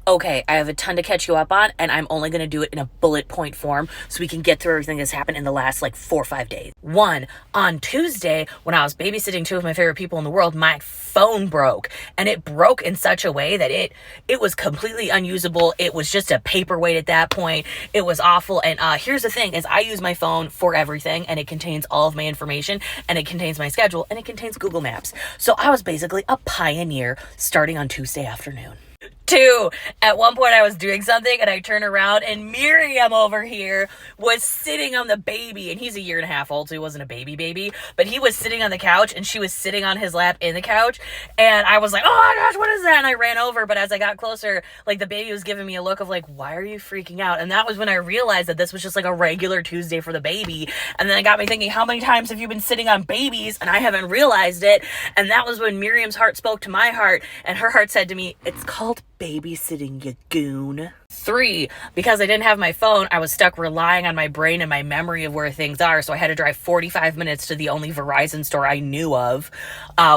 okay, I have a ton to catch you up on, and I'm only going to do it in a bullet point form so we can get through everything that's happened in the last like 4 or 5 days. One, on Tuesday, when I was babysitting two of my favorite people in the world, my phone broke, and it broke in such a way that it was completely unusable. It was just a paperweight at that point. It was awful. And here's the thing is I use my phone for everything, and it contains all of my information, and it contains my schedule, and it contains Google Maps. So I was basically a pioneer starting on Tuesday afternoon. Two, at one point I was doing something and I turned around and Miriam over here was sitting on the baby, and he's a 1.5 years old, so he wasn't a baby, but he was sitting on the couch and she was sitting on his lap in the couch, and I was like, oh my gosh, what is that? And I ran over, but as I got closer, like the baby was giving me a look of like, why are you freaking out? And that was when I realized that this was just like a regular Tuesday for the baby. And then it got me thinking, how many times have you been sitting on babies and I haven't realized it? And that was when Miriam's heart spoke to my heart, and her heart said to me, it's called babysitting, you goon. Three, because I didn't have my phone, I was stuck relying on my brain and my memory of where things are, so I had to drive 45 minutes to the only Verizon store I knew of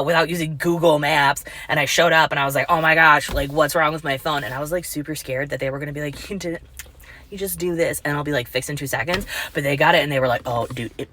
without using Google Maps. And I showed up and I was like, oh my gosh, like what's wrong with my phone? And I was like super scared that they were gonna be like, you just do this, and I'll be like, fix in 2 seconds. But they got it and they were like, oh dude,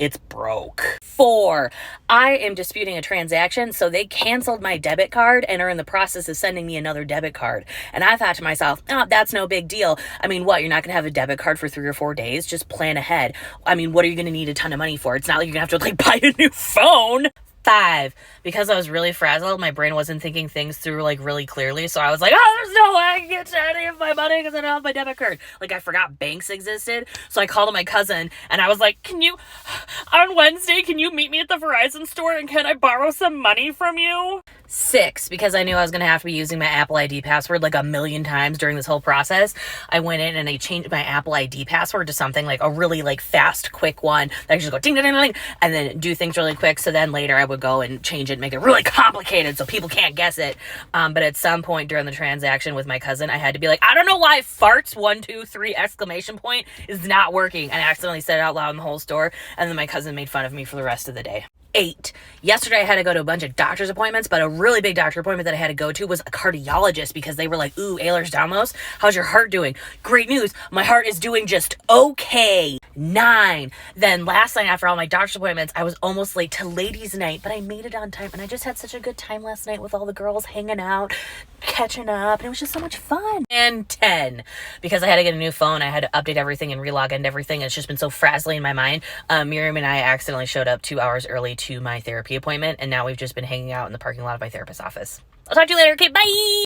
it's broke. 4, I am disputing a transaction, so they canceled my debit card and are in the process of sending me another debit card. And I thought to myself, oh, that's no big deal. I mean, what, you're not going to have a debit card for 3 or 4 days? Just plan ahead. I mean, what are you going to need a ton of money for? It's not like you're going to have to like buy a new phone. 5, because I was really frazzled, my brain wasn't thinking things through like really clearly, so I was like, oh, there's no way I can get any of my money because I don't have my debit card. Like, I forgot banks existed, so I called my cousin and I was like, on Wednesday, can you meet me at the Verizon store and can I borrow some money from you? 6, because I knew I was going to have to be using my Apple ID password like a million times during this whole process, I went in and I changed my Apple ID password to something like a really like fast, quick one that I could just go ding, ding, ding, ding, and then do things really quick. So then later I would go and change it and make it really complicated so people can't guess it. But at some point during the transaction with my cousin, I had to be like, I don't know why farts 1, 2, 3 exclamation point is not working. And I accidentally said it out loud in the whole store. And then my cousin made fun of me for the rest of the day. 8, yesterday I had to go to a bunch of doctor's appointments, but a really big doctor appointment that I had to go to was a cardiologist because they were like, ooh, Ehlers-Danlos, how's your heart doing? Great news, my heart is doing just okay. 9, then last night after all my doctor's appointments, I was almost late to ladies' night, but I made it on time, and I just had such a good time last night with all the girls hanging out, catching up, and it was just so much fun. And 10, because I had to get a new phone, I had to update everything and relog into everything. It's just been so frazzling in my mind. Miriam and I accidentally showed up 2 hours early to my therapy appointment, and now we've just been hanging out in the parking lot of my therapist's office. I'll talk to you later. Okay, bye!